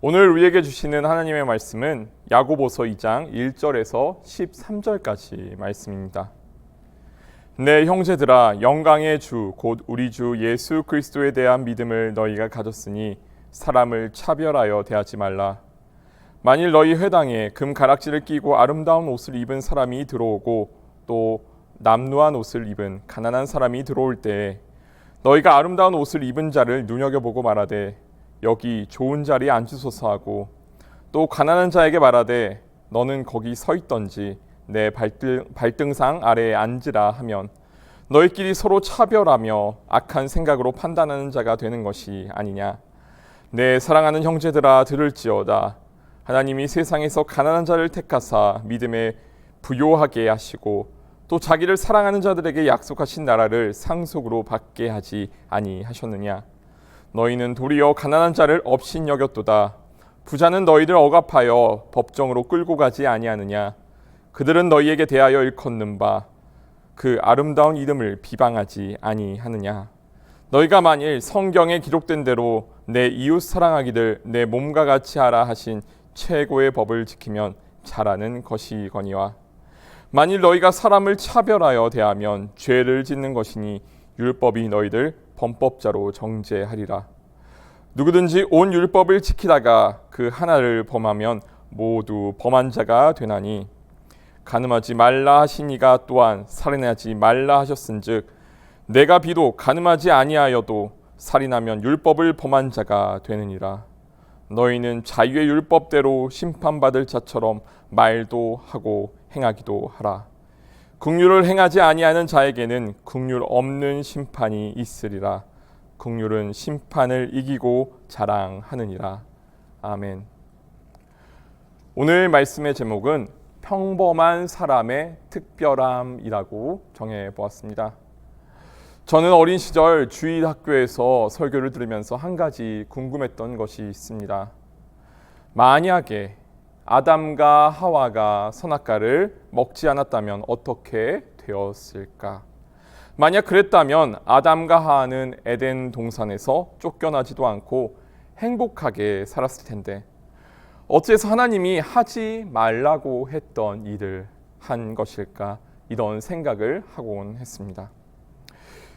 오늘 우리에게 주시는 하나님의 말씀은 야고보서 2장 1절에서 13절까지 말씀입니다. 내 형제들아, 영광의 주 곧 우리 주 예수 그리스도에 대한 믿음을 너희가 가졌으니 사람을 차별하여 대하지 말라. 만일 너희 회당에 금 가락지를 끼고 아름다운 옷을 입은 사람이 들어오고 또 남루한 옷을 입은 가난한 사람이 들어올 때에 너희가 아름다운 옷을 입은 자를 눈여겨보고 말하되 여기 좋은 자리에 앉으소서 하고 또 가난한 자에게 말하되 너는 거기 서 있던지 내 발등상 아래에 앉으라 하면 너희끼리 서로 차별하며 악한 생각으로 판단하는 자가 되는 것이 아니냐. 내 사랑하는 형제들아, 들을지어다. 하나님이 세상에서 가난한 자를 택하사 믿음에 부요하게 하시고 또 자기를 사랑하는 자들에게 약속하신 나라를 상속으로 받게 하지 아니하셨느냐. 너희는 도리어 가난한 자를 업신여겼도다. 부자는 너희를 억압하여 법정으로 끌고 가지 아니하느냐. 그들은 너희에게 대하여 일컫는 바 그 아름다운 이름을 비방하지 아니하느냐. 너희가 만일 성경에 기록된 대로 내 이웃 사랑하기를 내 몸과 같이 하라 하신 최고의 법을 지키면 잘하는 것이거니와 만일 너희가 사람을 차별하여 대하면 죄를 짓는 것이니 율법이 너희들 범법자로 정죄하리라. 누구든지 온 율법을 지키다가 그 하나를 범하면 모두 범한 자가 되나니 간음하지 말라 하신 이가 또한 살인하지 말라 하셨은즉 내가 비록 간음하지 아니하여도 살인하면 율법을 범한 자가 되느니라. 너희는 자유의 율법대로 심판받을 자처럼 말도 하고 행하기도 하라. 긍휼을 행하지 아니하는 자에게는 긍휼 없는 심판이 있으리라. 긍휼은 심판을 이기고 자랑하느니라. 아멘. 오늘 말씀의 제목은 평범한 사람의 특별함이라고 정해 보았습니다. 저는 어린 시절 주일학교에서 설교를 들으면서 한 가지 궁금했던 것이 있습니다. 만약에 아담과 하와가 선악과를 먹지 않았다면 어떻게 되었을까? 만약 그랬다면 아담과 하와는 에덴 동산에서 쫓겨나지도 않고 행복하게 살았을 텐데 어째서 하나님이 하지 말라고 했던 일을 한 것일까? 이런 생각을 하곤 했습니다.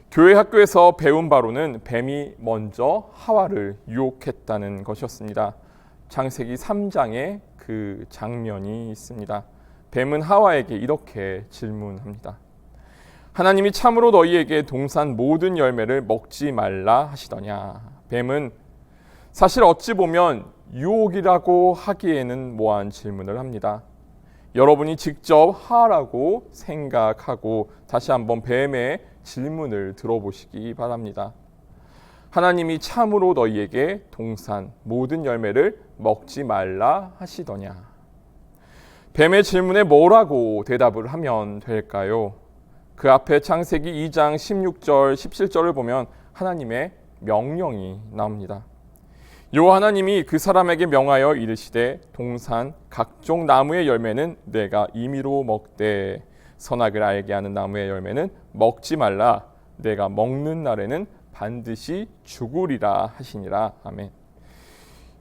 교회 학교에서 배운 바로는 뱀이 먼저 하와를 유혹했다는 것이었습니다. 창세기 3장에 그 장면이 있습니다. 뱀은 하와에게 이렇게 질문합니다. 하나님이 참으로 너희에게 동산 모든 열매를 먹지 말라 하시더냐? 뱀은 사실 어찌 보면 유혹이라고 하기에는 모호한 질문을 합니다. 여러분이 직접 하라고 생각하고 다시 한번 뱀의 질문을 들어보시기 바랍니다. 하나님이 참으로 너희에게 동산 모든 열매를 먹지 말라 하시더냐? 뱀의 질문에 뭐라고 대답을 하면 될까요? 그 앞에 창세기 2장 16절 17절을 보면 하나님의 명령이 나옵니다. 여호와 하나님이 그 사람에게 명하여 이르시되 동산 각종 나무의 열매는 내가 임의로 먹되 선악을 알게 하는 나무의 열매는 먹지 말라. 내가 먹는 날에는 반드시 죽으리라 하시니라. 아멘.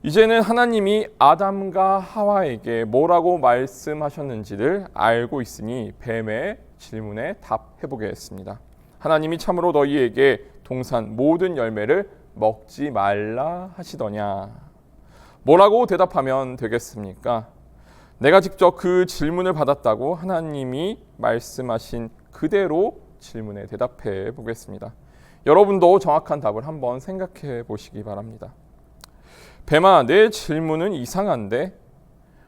이제는 하나님이 아담과 하와에게 뭐라고 말씀하셨는지를 알고 있으니 뱀의 질문에 답해 보겠습니다. 하나님이 참으로 너희에게 동산 모든 열매를 먹지 말라 하시더냐? 뭐라고 대답하면 되겠습니까? 내가 직접 그 질문을 받았다고 하나님이 말씀하신 그대로 질문에 대답해 보겠습니다. 여러분도 정확한 답을 한번 생각해 보시기 바랍니다. 뱀아, 내 질문은 이상한데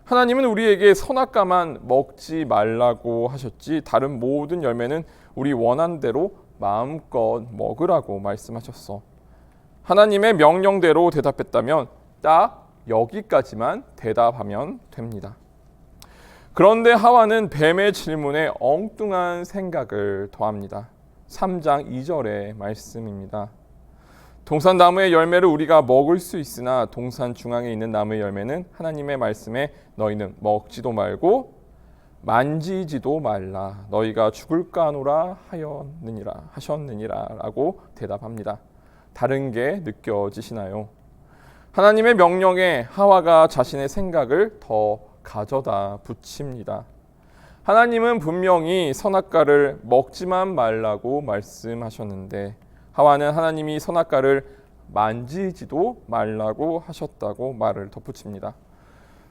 하나님은 우리에게 선악과만 먹지 말라고 하셨지 다른 모든 열매는 우리 원한 대로 마음껏 먹으라고 말씀하셨어. 하나님의 명령대로 대답했다면 딱 여기까지만 대답하면 됩니다. 그런데 하와는 뱀의 질문에 엉뚱한 생각을 더합니다. 3장 2절의 말씀입니다. 동산 나무의 열매를 우리가 먹을 수 있으나 동산 중앙에 있는 나무의 열매는 하나님의 말씀에 너희는 먹지도 말고 만지지도 말라. 너희가 죽을까 하노라 하셨느니라 라고 대답합니다. 다른 게 느껴지시나요? 하나님의 명령에 하와가 자신의 생각을 더 가져다 붙입니다. 하나님은 분명히 선악과를 먹지만 말라고 말씀하셨는데 하와는 하나님이 선악과를 만지지도 말라고 하셨다고 말을 덧붙입니다.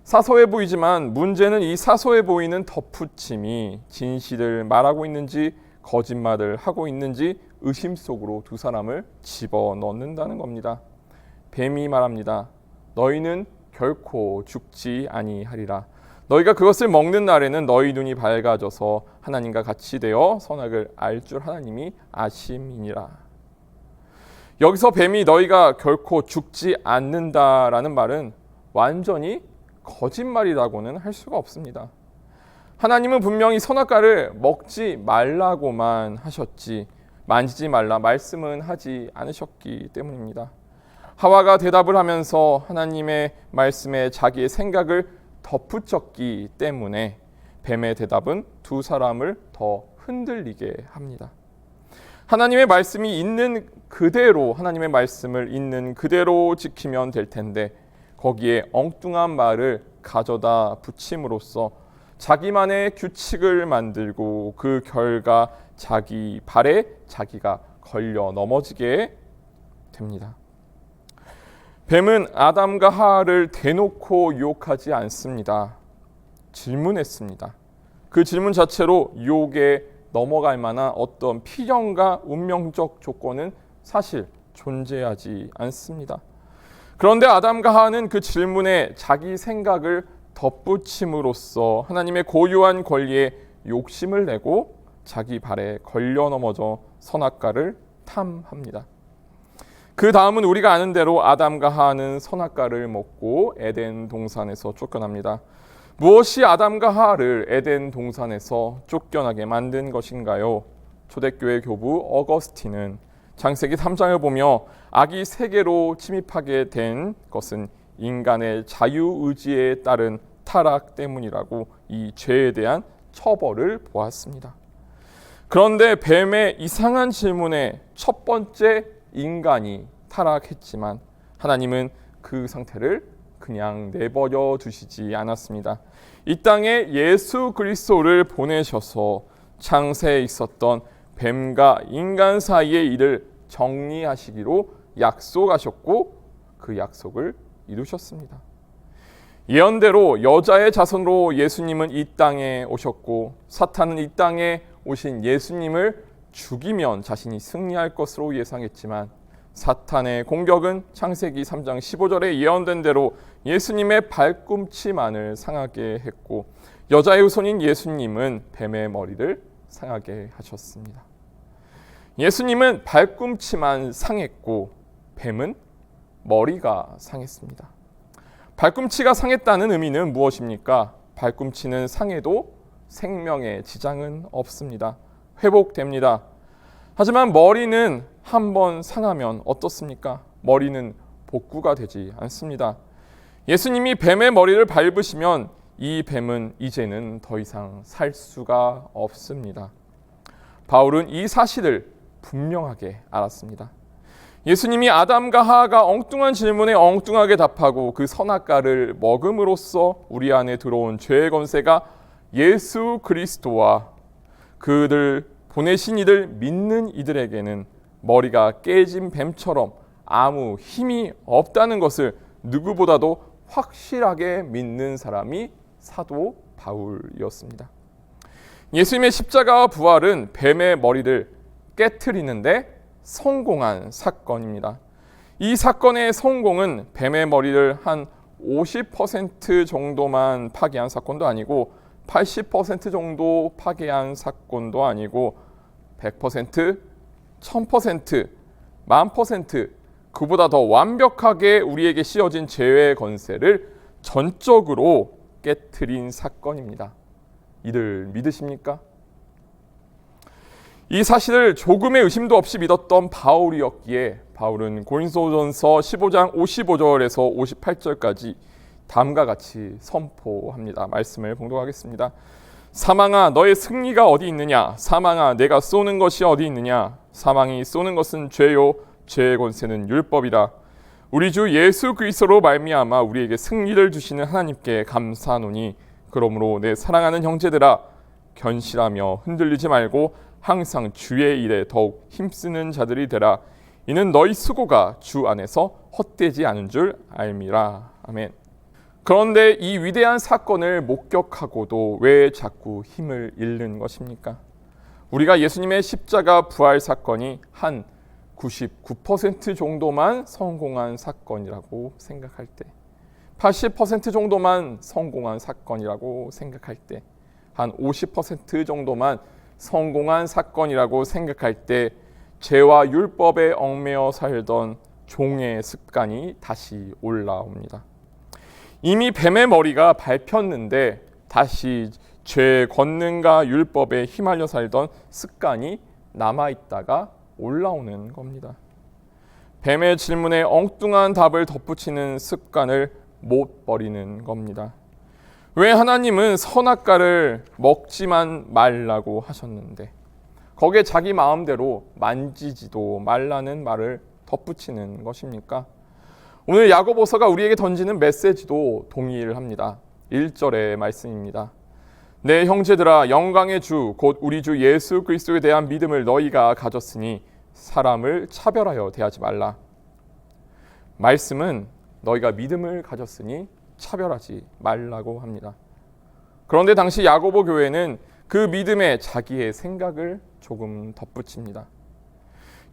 사소해 보이지만 문제는 이 사소해 보이는 덧붙임이 진실을 말하고 있는지 거짓말을 하고 있는지 의심 속으로 두 사람을 집어넣는다는 겁니다. 뱀이 말합니다. 너희는 결코 죽지 아니하리라. 너희가 그것을 먹는 날에는 너희 눈이 밝아져서 하나님과 같이 되어 선악을 알 줄 하나님이 아심이니라. 여기서 뱀이 너희가 결코 죽지 않는다라는 말은 완전히 거짓말이라고는 할 수가 없습니다. 하나님은 분명히 선악과를 먹지 말라고만 하셨지 만지지 말라 말씀은 하지 않으셨기 때문입니다. 하와가 대답을 하면서 하나님의 말씀에 자기의 생각을 덧붙였기 때문에 뱀의 대답은 두 사람을 더 흔들리게 합니다. 하나님의 말씀이 있는 그대로 하나님의 말씀을 있는 그대로 지키면 될 텐데 거기에 엉뚱한 말을 가져다 붙임으로써 자기만의 규칙을 만들고 그 결과 자기 발에 자기가 걸려 넘어지게 됩니다. 뱀은 아담과 하와를 대놓고 유혹하지 않습니다. 질문했습니다. 그 질문 자체로 유혹에 넘어갈 만한 어떤 필연과 운명적 조건은 사실 존재하지 않습니다. 그런데 아담과 하와는 그 질문에 자기 생각을 덧붙임으로써 하나님의 고유한 권리에 욕심을 내고 자기 발에 걸려 넘어져 선악과를 탐합니다. 그 다음은 우리가 아는 대로 아담과 하와는 선악과를 먹고 에덴 동산에서 쫓겨납니다. 무엇이 아담과 하와를 에덴 동산에서 쫓겨나게 만든 것인가요? 초대교회 교부 어거스틴은 창세기 3장을 보며 악이 세계로 침입하게 된 것은 인간의 자유의지에 따른 타락 때문이라고 이 죄에 대한 처벌을 보았습니다. 그런데 뱀의 이상한 질문에 첫 번째 인간이 타락했지만 하나님은 그 상태를 그냥 내버려 두시지 않았습니다. 이 땅에 예수 그리스도를 보내셔서 창세에 있었던 뱀과 인간 사이의 일을 정리하시기로 약속하셨고 그 약속을 이루셨습니다. 예언대로 여자의 자손으로 예수님은 이 땅에 오셨고 사탄은 이 땅에 오신 예수님을 죽이면 자신이 승리할 것으로 예상했지만 사탄의 공격은 창세기 3장 15절에 예언된 대로 예수님의 발꿈치만을 상하게 했고 여자의 후손인 예수님은 뱀의 머리를 상하게 하셨습니다. 예수님은 발꿈치만 상했고 뱀은 머리가 상했습니다. 발꿈치가 상했다는 의미는 무엇입니까? 발꿈치는 상해도 생명에 지장은 없습니다. 회복됩니다. 하지만 머리는 한번 상하면 어떻습니까? 머리는 복구가 되지 않습니다. 예수님이 뱀의 머리를 밟으시면 이 뱀은 이제는 더 이상 살 수가 없습니다. 바울은 이 사실을 분명하게 알았습니다. 예수님이 아담과 하와가 엉뚱한 질문에 엉뚱하게 답하고 그 선악과를 먹음으로써 우리 안에 들어온 죄의 권세가 예수 그리스도와 그들 보내신 이들 믿는 이들에게는 머리가 깨진 뱀처럼 아무 힘이 없다는 것을 누구보다도 확실하게 믿는 사람이 사도 바울이었습니다. 예수님의 십자가와 부활은 뱀의 머리를 깨트리는데 성공한 사건입니다. 이 사건의 성공은 뱀의 머리를 한 50% 정도만 파괴한 사건도 아니고 80% 정도 파괴한 사건도 아니고 100%, 1000%, 10,000% 그보다 더 완벽하게 우리에게 씌어진 죄의 권세를 전적으로 깨트린 사건입니다. 이를 믿으십니까? 이 사실을 조금의 의심도 없이 믿었던 바울이었기에 바울은 고린도전서 15장 55절에서 58절까지 다음과 같이 선포합니다. 말씀을 봉독하겠습니다. 사망아 너의 승리가 어디 있느냐? 사망아 내가 쏘는 것이 어디 있느냐? 사망이 쏘는 것은 죄요 죄의 권세는 율법이라. 우리 주 예수 그리스도로 말미암아 우리에게 승리를 주시는 하나님께 감사하노니 그러므로 내 사랑하는 형제들아 견실하며 흔들리지 말고 항상 주의 일에 더욱 힘쓰는 자들이 되라. 이는 너희 수고가 주 안에서 헛되지 않은 줄 알미라. 아멘. 그런데 이 위대한 사건을 목격하고도 왜 자꾸 힘을 잃는 것입니까? 우리가 예수님의 십자가 부활 사건이 한 99% 정도만 성공한 사건이라고 생각할 때, 80% 정도만 성공한 사건이라고 생각할 때, 한 50% 정도만 성공한 사건이라고 생각할 때 죄와 율법에 얽매여 살던 종의 습관이 다시 올라옵니다. 이미 뱀의 머리가 밟혔는데 다시 죄 권능과 율법에 휘말려 살던 습관이 남아있다가 올라오는 겁니다. 뱀의 질문에 엉뚱한 답을 덧붙이는 습관을 못 버리는 겁니다. 왜 하나님은 선악과를 먹지만 말라고 하셨는데 거기에 자기 마음대로 만지지도 말라는 말을 덧붙이는 것입니까? 오늘 야고보서가 우리에게 던지는 메시지도 동일합니다. 1절의 말씀입니다. 내 형제들아 영광의 주 곧 우리 주 예수 그리스도에 대한 믿음을 너희가 가졌으니 사람을 차별하여 대하지 말라. 말씀은 너희가 믿음을 가졌으니 차별하지 말라고 합니다. 그런데 당시 야고보 교회는 그 믿음에 자기의 생각을 조금 덧붙입니다.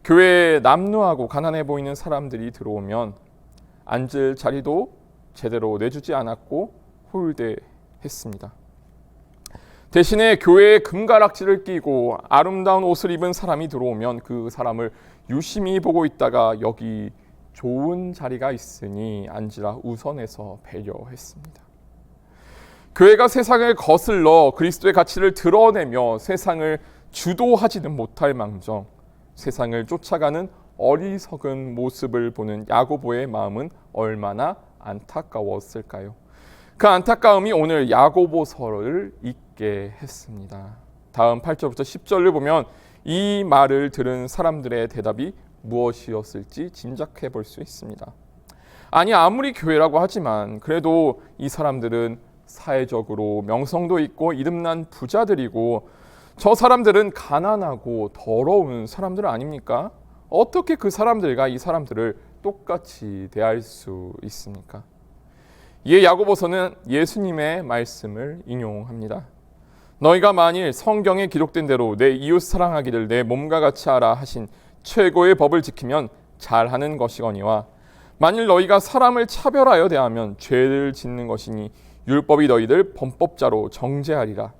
교회에 남루하고 가난해 보이는 사람들이 들어오면 앉을 자리도 제대로 내주지 않았고 홀대했습니다. 대신에 교회에 금가락지를 끼고 아름다운 옷을 입은 사람이 들어오면 그 사람을 유심히 보고 있다가 여기 좋은 자리가 있으니 앉으라 우선해서 배려했습니다. 교회가 세상을 거슬러 그리스도의 가치를 드러내며 세상을 주도하지는 못할 망정 세상을 쫓아가는 어리석은 모습을 보는 야고보의 마음은 얼마나 안타까웠을까요? 그 안타까움이 오늘 야고보서를 읽게 했습니다. 다음 8절부터 10절을 보면 이 말을 들은 사람들의 대답이 무엇이었을지 짐작해 볼 수 있습니다. 아니 아무리 교회라고 하지만 그래도 이 사람들은 사회적으로 명성도 있고 이름난 부자들이고 저 사람들은 가난하고 더러운 사람들 아닙니까? 어떻게 그 사람들과 이 사람들을 똑같이 대할 수 있습니까? 이에 야고보서는 예수님의 말씀을 인용합니다. 너희가 만일 성경에 기록된 대로 내 이웃 사랑하기를 내 몸과 같이 하라 하신 최고의 법을 지키면 잘하는 것이거니와 만일 너희가 사람을 차별하여 대하면 죄를 짓는 것이니 율법이 너희들 범법자로 정죄하리라.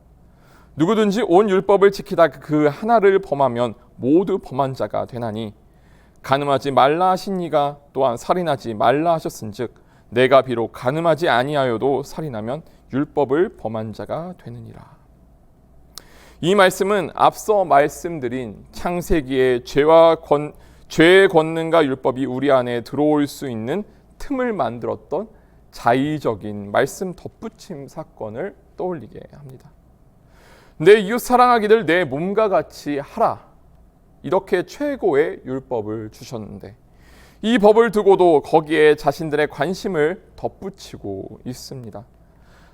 누구든지 온 율법을 지키다 그 하나를 범하면 모두 범한 자가 되나니 간음하지 말라 하신 이가 또한 살인하지 말라 하셨은즉 내가 비록 간음하지 아니하여도 살인하면 율법을 범한 자가 되느니라. 이 말씀은 앞서 말씀드린 창세기의 죄의 권능과 율법이 우리 안에 들어올 수 있는 틈을 만들었던 자의적인 말씀 덧붙임 사건을 떠올리게 합니다. 내 이웃 사랑하기를 내 몸과 같이 하라. 이렇게 최고의 율법을 주셨는데 이 법을 두고도 거기에 자신들의 관심을 덧붙이고 있습니다.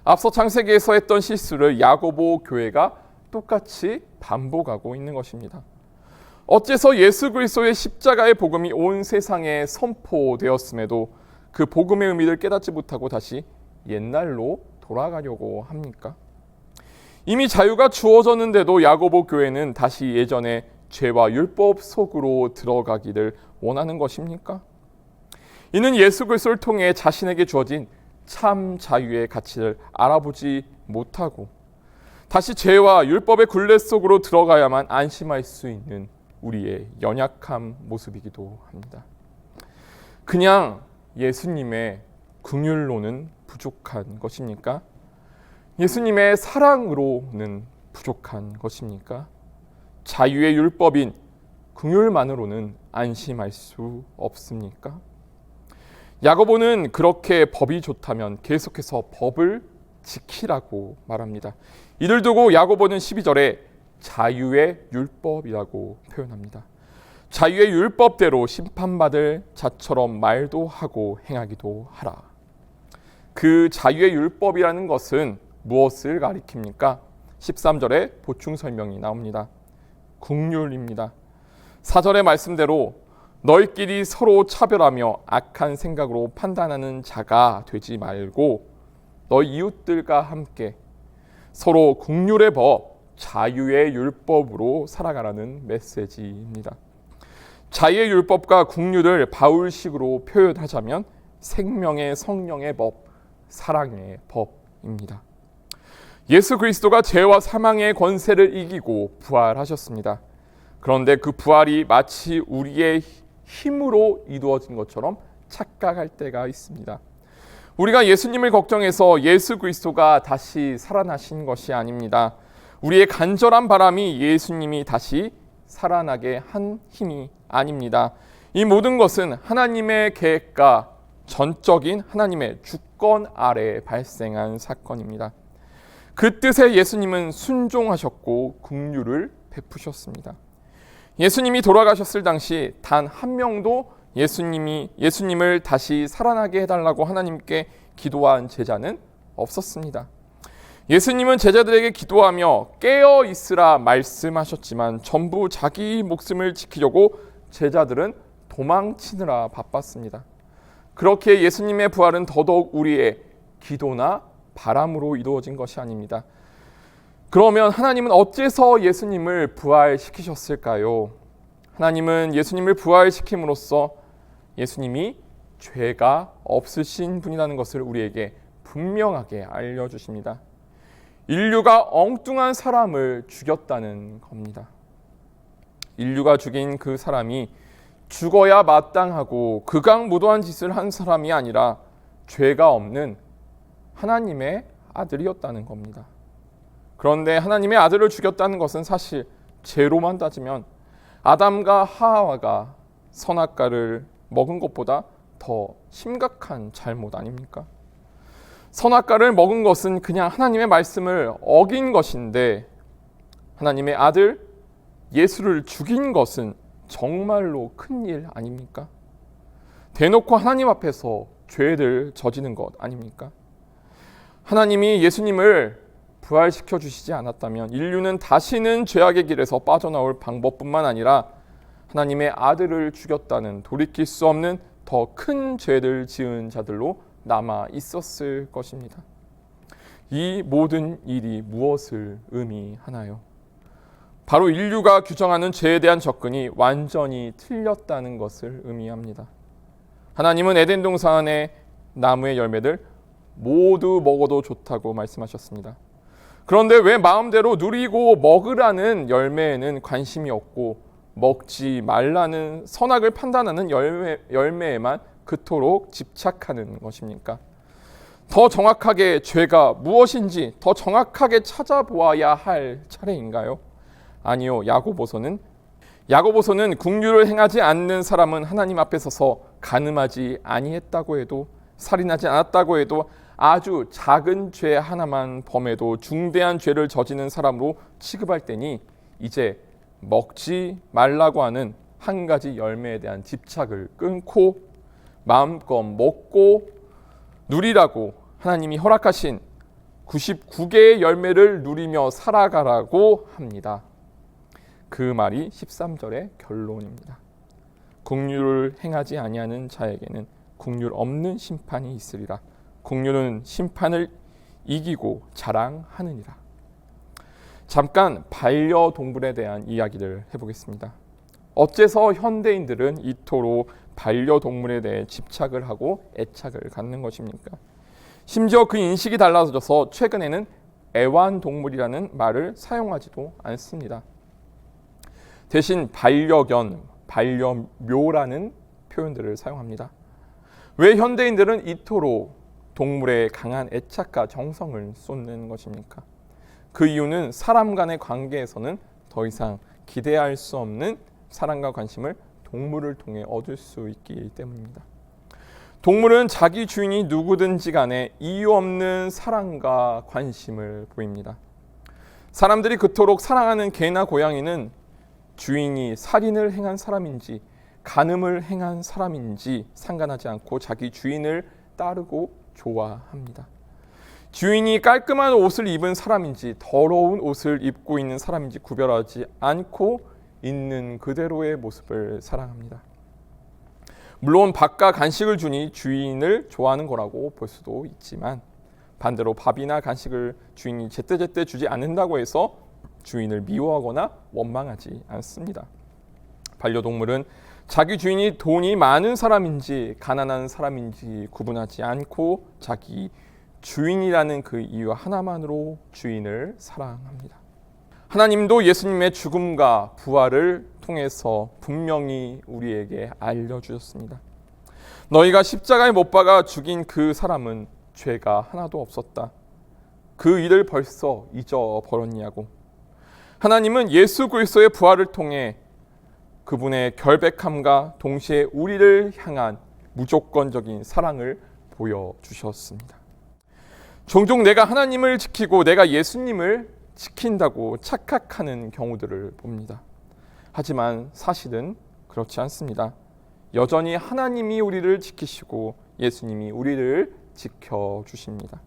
앞서 창세기에서 했던 실수를 야고보 교회가 똑같이 반복하고 있는 것입니다. 어째서 예수 그리스도의 십자가의 복음이 온 세상에 선포되었음에도 그 복음의 의미를 깨닫지 못하고 다시 옛날로 돌아가려고 합니까? 이미 자유가 주어졌는데도 야고보 교회는 다시 예전의 죄와 율법 속으로 들어가기를 원하는 것입니까? 이는 예수 그리스도를 통해 자신에게 주어진 참 자유의 가치를 알아보지 못하고 다시 죄와 율법의 굴레 속으로 들어가야만 안심할 수 있는 우리의 연약한 모습이기도 합니다. 그냥 예수님의 긍휼로는 부족한 것입니까? 예수님의 사랑으로는 부족한 것입니까? 자유의 율법인 긍휼만으로는 안심할 수 없습니까? 야고보는 그렇게 법이 좋다면 계속해서 법을 지키라고 말합니다. 이를 두고 야고보는 12절에 자유의 율법이라고 표현합니다. 자유의 율법대로 심판받을 자처럼 말도 하고 행하기도 하라. 그 자유의 율법이라는 것은 무엇을 가리킵니까? 13절에 보충 설명이 나옵니다. 국률입니다. 4절의 말씀대로 너희끼리 서로 차별하며 악한 생각으로 판단하는 자가 되지 말고 너희 이웃들과 함께 서로 국률의 법, 자유의 율법으로 살아가라는 메시지입니다. 자유의 율법과 국률을 바울식으로 표현하자면 생명의 성령의 법, 사랑의 법입니다. 예수 그리스도가 죄와 사망의 권세를 이기고 부활하셨습니다. 그런데 그 부활이 마치 우리의 힘으로 이루어진 것처럼 착각할 때가 있습니다. 우리가 예수님을 걱정해서 예수 그리스도가 다시 살아나신 것이 아닙니다. 우리의 간절한 바람이 예수님이 다시 살아나게 한 힘이 아닙니다. 이 모든 것은 하나님의 계획과 전적인 하나님의 주권 아래 발생한 사건입니다. 그 뜻에 예수님은 순종하셨고 긍휼을 베푸셨습니다. 예수님이 돌아가셨을 당시 단 한 명도 예수님을 다시 살아나게 해달라고 하나님께 기도한 제자는 없었습니다. 예수님은 제자들에게 기도하며 깨어 있으라 말씀하셨지만 전부 자기 목숨을 지키려고 제자들은 도망치느라 바빴습니다. 그렇게 예수님의 부활은 더더욱 우리의 기도나 바람으로 이루어진 것이 아닙니다. 그러면 하나님은 어째서 예수님을 부활시키셨을까요? 하나님은 예수님을 부활시킴으로써 예수님이 죄가 없으신 분이라는 것을 우리에게 분명하게 알려주십니다. 인류가 엉뚱한 사람을 죽였다는 겁니다. 인류가 죽인 그 사람이 죽어야 마땅하고 극악무도한 짓을 한 사람이 아니라 죄가 없는 하나님의 아들이었다는 겁니다. 그런데 하나님의 아들을 죽였다는 것은 사실 죄로만 따지면 아담과 하와가 선악과를 먹은 것보다 더 심각한 잘못 아닙니까? 선악과를 먹은 것은 그냥 하나님의 말씀을 어긴 것인데 하나님의 아들 예수를 죽인 것은 정말로 큰일 아닙니까? 대놓고 하나님 앞에서 죄를 저지른 것 아닙니까? 하나님이 예수님을 부활시켜 주시지 않았다면 인류는 다시는 죄악의 길에서 빠져나올 방법뿐만 아니라 하나님의 아들을 죽였다는 돌이킬 수 없는 더 큰 죄를 지은 자들로 남아 있었을 것입니다. 이 모든 일이 무엇을 의미하나요? 바로 인류가 규정하는 죄에 대한 접근이 완전히 틀렸다는 것을 의미합니다. 하나님은 에덴 동산의 나무의 열매들 모두 먹어도 좋다고 말씀하셨습니다. 그런데 왜 마음대로 누리고 먹으라는 열매에는 관심이 없고 먹지 말라는 선악을 판단하는 열매에만 그토록 집착하는 것입니까? 더 정확하게 죄가 무엇인지 더 정확하게 찾아보아야 할 차례인가요? 아니요. 야고보서는 긍휼을 행하지 않는 사람은 하나님 앞에 서서 간음하지 아니했다고 해도 살인하지 않았다고 해도 아주 작은 죄 하나만 범해도 중대한 죄를 저지른 사람으로 취급할 때니 이제 먹지 말라고 하는 한 가지 열매에 대한 집착을 끊고 마음껏 먹고 누리라고 하나님이 허락하신 99개의 열매를 누리며 살아가라고 합니다. 그 말이 13절의 결론입니다. 긍휼을 행하지 아니하는 자에게는 긍휼 없는 심판이 있으리라. 긍휼은 심판을 이기고 자랑하느니라. 잠깐 반려동물에 대한 이야기를 해보겠습니다. 어째서 현대인들은 이토록 반려동물에 대해 집착을 하고 애착을 갖는 것입니까? 심지어 그 인식이 달라져서 최근에는 애완동물이라는 말을 사용하지도 않습니다. 대신 반려견, 반려묘라는 표현들을 사용합니다. 왜 현대인들은 이토록 동물에 강한 애착과 정성을 쏟는 것입니까? 그 이유는 사람 간의 관계에서는 더 이상 기대할 수 없는 사랑과 관심을 동물을 통해 얻을 수 있기 때문입니다. 동물은 자기 주인이 누구든지 간에 이유 없는 사랑과 관심을 보입니다. 사람들이 그토록 사랑하는 개나 고양이는 주인이 살인을 행한 사람인지 간음을 행한 사람인지 상관하지 않고 자기 주인을 따르고 좋아합니다. 주인이 깔끔한 옷을 입은 사람인지 더러운 옷을 입고 있는 사람인지 구별하지 않고 있는 그대로의 모습을 사랑합니다. 물론 밥과 간식을 주니 주인을 좋아하는 거라고 볼 수도 있지만 반대로 밥이나 간식을 주인이 제때제때 주지 않는다고 해서 주인을 미워하거나 원망하지 않습니다. 반려동물은 자기 주인이 돈이 많은 사람인지 가난한 사람인지 구분하지 않고 자기 주인이라는 그 이유 하나만으로 주인을 사랑합니다. 하나님도 예수님의 죽음과 부활을 통해서 분명히 우리에게 알려주셨습니다. 너희가 십자가에 못 박아 죽인 그 사람은 죄가 하나도 없었다. 그 일을 벌써 잊어버렸냐고. 하나님은 예수 그리스도의 부활을 통해 그분의 결백함과 동시에 우리를 향한 무조건적인 사랑을 보여주셨습니다. 종종 내가 하나님을 지키고 내가 예수님을 지킨다고 착각하는 경우들을 봅니다. 하지만 사실은 그렇지 않습니다. 여전히 하나님이 우리를 지키시고 예수님이 우리를 지켜주십니다.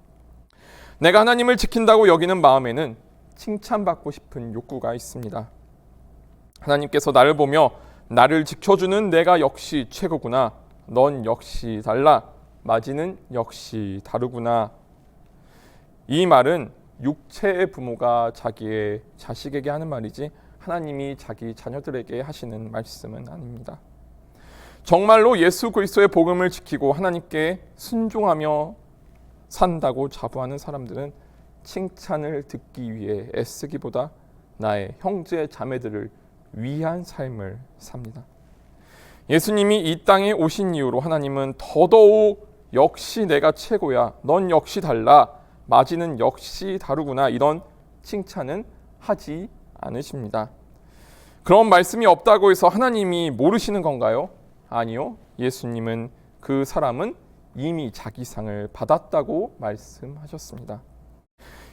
내가 하나님을 지킨다고 여기는 마음에는 칭찬받고 싶은 욕구가 있습니다. 하나님께서 나를 보며 나를 지켜주는 내가 역시 최고구나. 넌 역시 달라. 마지는 역시 다르구나. 이 말은 육체의 부모가 자기의 자식에게 하는 말이지 하나님이 자기 자녀들에게 하시는 말씀은 아닙니다. 정말로 예수 그리스도의 복음을 지키고 하나님께 순종하며 산다고 자부하는 사람들은 칭찬을 듣기 위해 애쓰기보다 나의 형제 자매들을 위한 삶을 삽니다. 예수님이 이 땅에 오신 이후로 하나님은 더더욱 역시 내가 최고야. 넌 역시 달라. 마지는 역시 다르구나. 이런 칭찬은 하지 않으십니다. 그런 말씀이 없다고 해서 하나님이 모르시는 건가요? 아니요. 예수님은 그 사람은 이미 자기 상을 받았다고 말씀하셨습니다.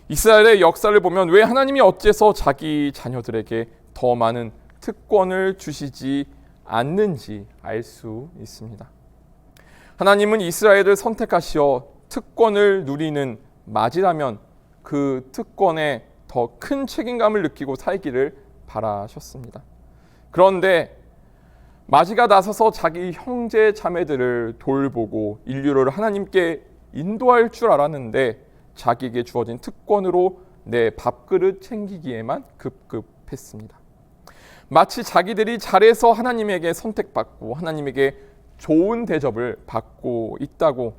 이스라엘의 역사를 보면 왜 하나님이 어째서 자기 자녀들에게 더 많은 특권을 주시지 않는지 알 수 있습니다. 하나님은 이스라엘을 선택하시어 특권을 누리는 맞이라면 그 특권에 더 큰 책임감을 느끼고 살기를 바라셨습니다. 그런데 마지가 나서서 자기 형제 자매들을 돌보고 인류를 하나님께 인도할 줄 알았는데 자기에게 주어진 특권으로 내 밥그릇 챙기기에만 급급했습니다. 마치 자기들이 잘해서 하나님에게 선택받고 하나님에게 좋은 대접을 받고 있다고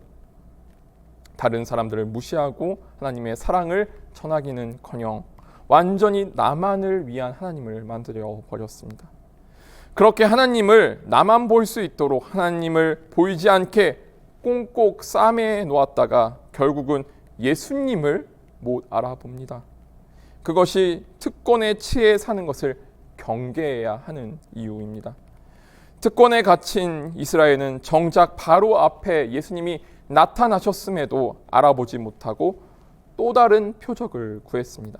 다른 사람들을 무시하고 하나님의 사랑을 전하기는커녕 완전히 나만을 위한 하나님을 만들어 버렸습니다. 그렇게 하나님을 나만 볼 수 있도록 하나님을 보이지 않게 꽁꽁 싸매 놓았다가 결국은 예수님을 못 알아봅니다. 그것이 특권에 취해 사는 것을 경계해야 하는 이유입니다. 특권에 갇힌 이스라엘은 정작 바로 앞에 예수님이 나타나셨음에도 알아보지 못하고 또 다른 표적을 구했습니다.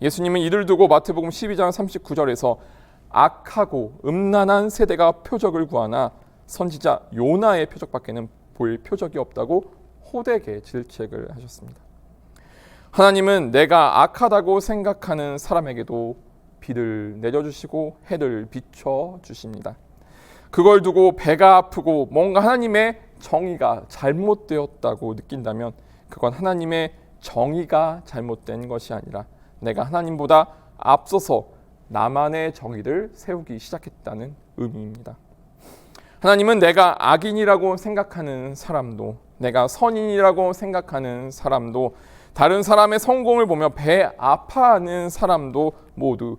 예수님은 이를 두고 마태복음 12장 39절에서 악하고 음란한 세대가 표적을 구하나 선지자 요나의 표적밖에는 볼 표적이 없다고 호되게 질책을 하셨습니다. 하나님은 내가 악하다고 생각하는 사람에게도 비를 내려주시고 해를 비춰주십니다. 그걸 두고 배가 아프고 뭔가 하나님의 정의가 잘못되었다고 느낀다면 그건 하나님의 정의가 잘못된 것이 아니라 내가 하나님보다 앞서서 나만의 정의를 세우기 시작했다는 의미입니다. 하나님은 내가 악인이라고 생각하는 사람도 내가 선인이라고 생각하는 사람도 다른 사람의 성공을 보며 배 아파하는 사람도 모두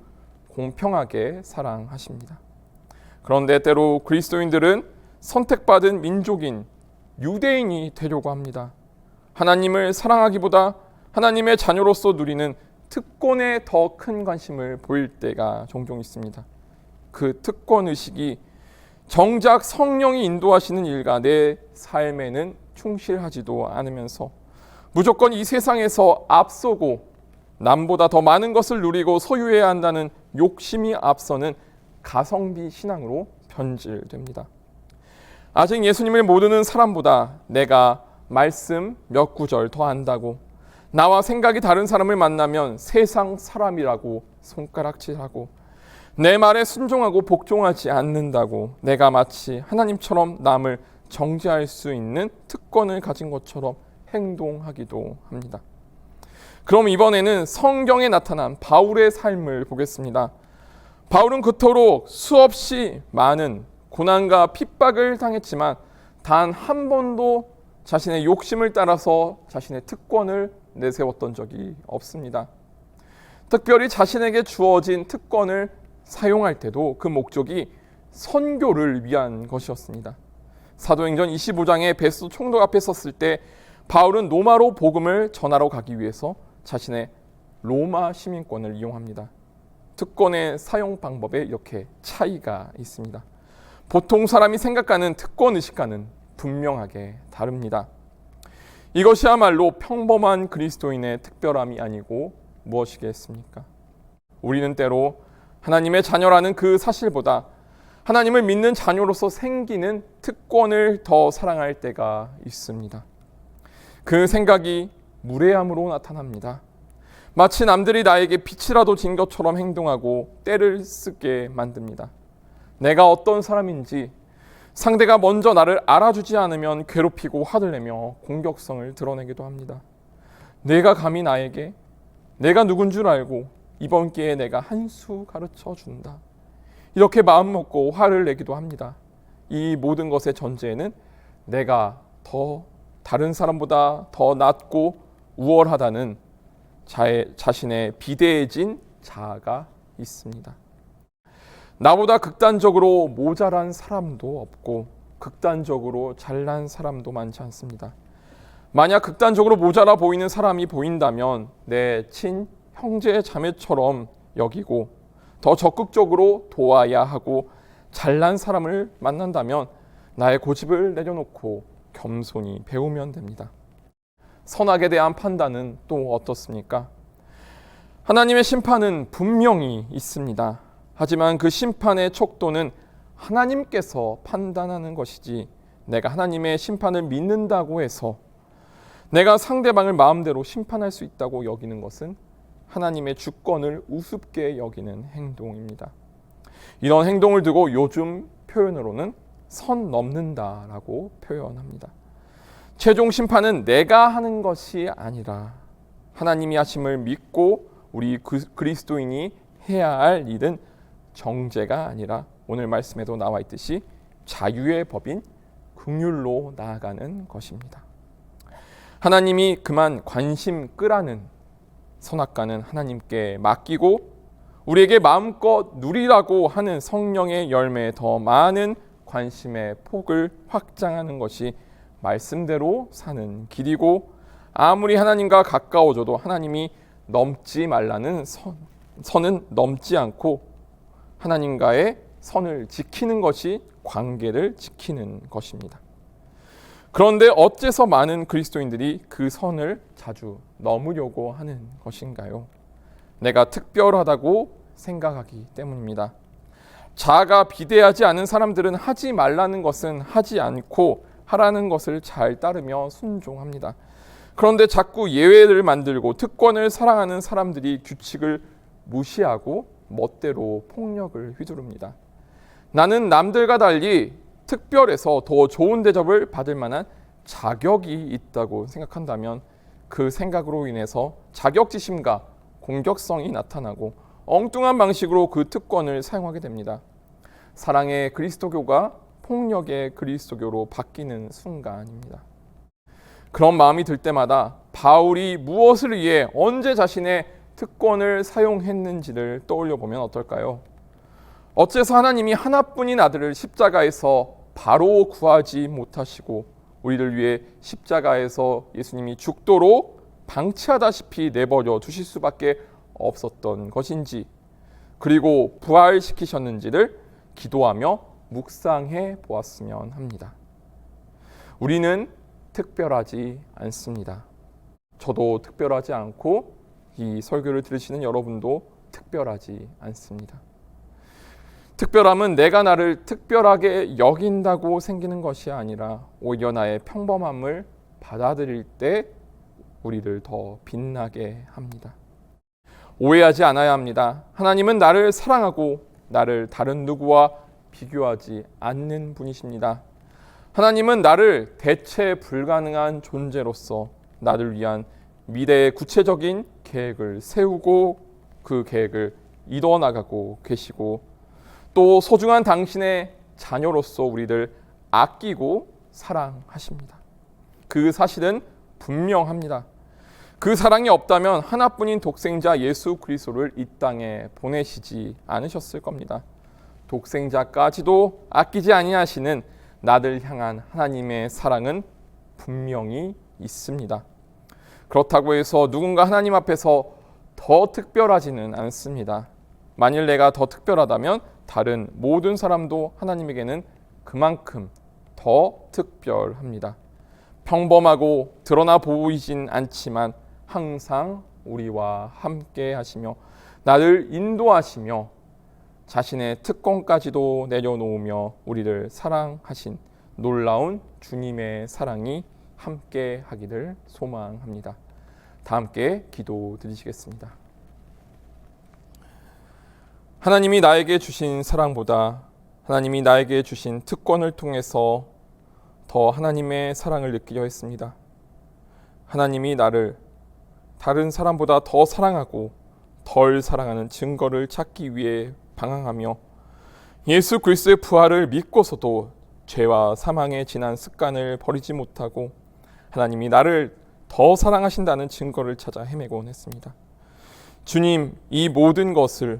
공평하게 사랑하십니다. 그런데 때로 그리스도인들은 선택받은 민족인 유대인이 되려고 합니다. 하나님을 사랑하기보다 하나님의 자녀로서 누리는 특권에 더 큰 관심을 보일 때가 종종 있습니다. 그 특권의식이 정작 성령이 인도하시는 일과 내 삶에는 충실하지도 않으면서 무조건 이 세상에서 앞서고 남보다 더 많은 것을 누리고 소유해야 한다는 욕심이 앞서는 가성비 신앙으로 변질됩니다. 아직 예수님을 모르는 사람보다 내가 말씀 몇 구절 더 안다고, 나와 생각이 다른 사람을 만나면 세상 사람이라고 손가락질하고, 내 말에 순종하고 복종하지 않는다고 내가 마치 하나님처럼 남을 정죄할 수 있는 특권을 가진 것처럼 행동하기도 합니다. 그럼 이번에는 성경에 나타난 바울의 삶을 보겠습니다. 바울은 그토록 수없이 많은 고난과 핍박을 당했지만 단 한 번도 자신의 욕심을 따라서 자신의 특권을 내세웠던 적이 없습니다. 특별히 자신에게 주어진 특권을 사용할 때도 그 목적이 선교를 위한 것이었습니다. 사도행전 25장에 베스도 총독 앞에 섰을 때 바울은 로마로 복음을 전하러 가기 위해서 자신의 로마 시민권을 이용합니다. 특권의 사용 방법에 이렇게 차이가 있습니다. 보통 사람이 생각하는 특권 의식과는 분명하게 다릅니다. 이것이야말로 평범한 그리스도인의 특별함이 아니고 무엇이겠습니까? 우리는 때로 하나님의 자녀라는 그 사실보다 하나님을 믿는 자녀로서 생기는 특권을 더 사랑할 때가 있습니다. 그 생각이 무례함으로 나타납니다. 마치 남들이 나에게 빛이라도 진 것처럼 행동하고 떼를 쓰게 만듭니다. 내가 어떤 사람인지 상대가 먼저 나를 알아주지 않으면 괴롭히고 화를 내며 공격성을 드러내기도 합니다. 내가 감히 나에게 내가 누군 줄 알고 이번 기회에 내가 한 수 가르쳐 준다, 이렇게 마음 먹고 화를 내기도 합니다. 이 모든 것의 전제에는 내가 더 다른 사람보다 더 낫고 우월하다는 자신의 비대해진 자아가 있습니다. 나보다 극단적으로 모자란 사람도 없고 극단적으로 잘난 사람도 많지 않습니다. 만약 극단적으로 모자라 보이는 사람이 보인다면 내 친 형제 자매처럼 여기고 더 적극적으로 도와야 하고, 잘난 사람을 만난다면 나의 고집을 내려놓고 겸손히 배우면 됩니다. 선악에 대한 판단은 또 어떻습니까? 하나님의 심판은 분명히 있습니다. 하지만 그 심판의 척도는 하나님께서 판단하는 것이지, 내가 하나님의 심판을 믿는다고 해서 내가 상대방을 마음대로 심판할 수 있다고 여기는 것은 하나님의 주권을 우습게 여기는 행동입니다. 이런 행동을 두고 요즘 표현으로는 선 넘는다라고 표현합니다. 최종 심판은 내가 하는 것이 아니라 하나님이 하심을 믿고 우리 그리스도인이 해야 할 일은 정죄가 아니라 오늘 말씀에도 나와 있듯이 자유의 법인 긍휼로 나아가는 것입니다. 하나님이 그만 관심 끄라는 선악과는 하나님께 맡기고 우리에게 마음껏 누리라고 하는 성령의 열매에 더 많은 관심의 폭을 확장하는 것이 말씀대로 사는 길이고, 아무리 하나님과 가까워져도 하나님이 넘지 말라는 선은 넘지 않고 하나님과의 선을 지키는 것이 관계를 지키는 것입니다. 그런데 어째서 많은 그리스도인들이 그 선을 자주 넘으려고 하는 것인가요? 내가 특별하다고 생각하기 때문입니다. 자아가 비대하지 않은 사람들은 하지 말라는 것은 하지 않고 하라는 것을 잘 따르며 순종합니다. 그런데 자꾸 예외를 만들고 특권을 사랑하는 사람들이 규칙을 무시하고 멋대로 폭력을 휘두릅니다. 나는 남들과 달리 특별해서 더 좋은 대접을 받을 만한 자격이 있다고 생각한다면 그 생각으로 인해서 자격지심과 공격성이 나타나고 엉뚱한 방식으로 그 특권을 사용하게 됩니다. 사랑의 그리스도교가 폭력의 그리스도교로 바뀌는 순간입니다. 그런 마음이 들 때마다 바울이 무엇을 위해 언제 자신의 특권을 사용했는지를 떠올려 보면 어떨까요? 어째서 하나님이 하나뿐인 아들을 십자가에서 바로 구하지 못하시고 우리를 위해 십자가에서 예수님이 죽도록 방치하다시피 내버려 두실 수밖에 없었던 것인지, 그리고 부활시키셨는지를 기도하며 묵상해 보았으면 합니다. 우리는 특별하지 않습니다. 저도 특별하지 않고 이 설교를 들으시는 여러분도 특별하지 않습니다. 특별함은 내가 나를 특별하게 여긴다고 생기는 것이 아니라 오히려 나의 평범함을 받아들일 때 우리를 더 빛나게 합니다. 오해하지 않아야 합니다. 하나님은 나를 사랑하고 나를 다른 누구와 비교하지 않는 분이십니다. 하나님은 나를 대체 불가능한 존재로서 나를 위한 미래의 구체적인 계획을 세우고 그 계획을 이뤄나가고 계시고, 또 소중한 당신의 자녀로서 우리를 아끼고 사랑하십니다. 그 사실은 분명합니다. 그 사랑이 없다면 하나뿐인 독생자 예수 그리스도를 이 땅에 보내시지 않으셨을 겁니다. 독생자까지도 아끼지 아니하시는 나를 향한 하나님의 사랑은 분명히 있습니다. 그렇다고 해서 누군가 하나님 앞에서 더 특별하지는 않습니다. 만일 내가 더 특별하다면 다른 모든 사람도 하나님에게는 그만큼 더 특별합니다. 평범하고 드러나 보이진 않지만 항상 우리와 함께 하시며 나를 인도하시며 자신의 특권까지도 내려놓으며 우리를 사랑하신 놀라운 주님의 사랑이 함께 하기를 소망합니다. 다 함께 기도드리시겠습니다. 하나님이 나에게 주신 사랑보다 하나님이 나에게 주신 특권을 통해서 더 하나님의 사랑을 느끼려 했습니다. 하나님이 나를 다른 사람보다 더 사랑하고 덜 사랑하는 증거를 찾기 위해 방황하며 예수 그리스도의 부활을 믿고서도 죄와 사망에 지난 습관을 버리지 못하고 하나님이 나를 더 사랑하신다는 증거를 찾아 헤매곤 했습니다. 주님, 이 모든 것을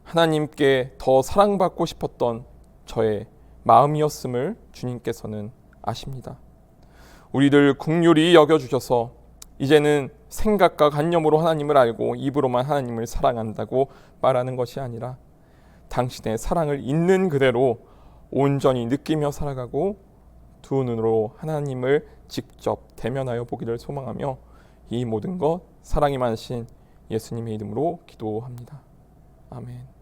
하나님께 더 사랑받고 싶었던 저의 마음이었음을 주님께서는 아십니다. 우리를 긍휼히 여겨주셔서 이제는 생각과 관념으로 하나님을 알고 입으로만 하나님을 사랑한다고 말하는 것이 아니라 당신의 사랑을 있는 그대로 온전히 느끼며 살아가고 두 눈으로 하나님을 직접 대면하여 보기를 소망하며 이 모든 것 사랑이 많으신 예수님의 이름으로 기도합니다. 아멘.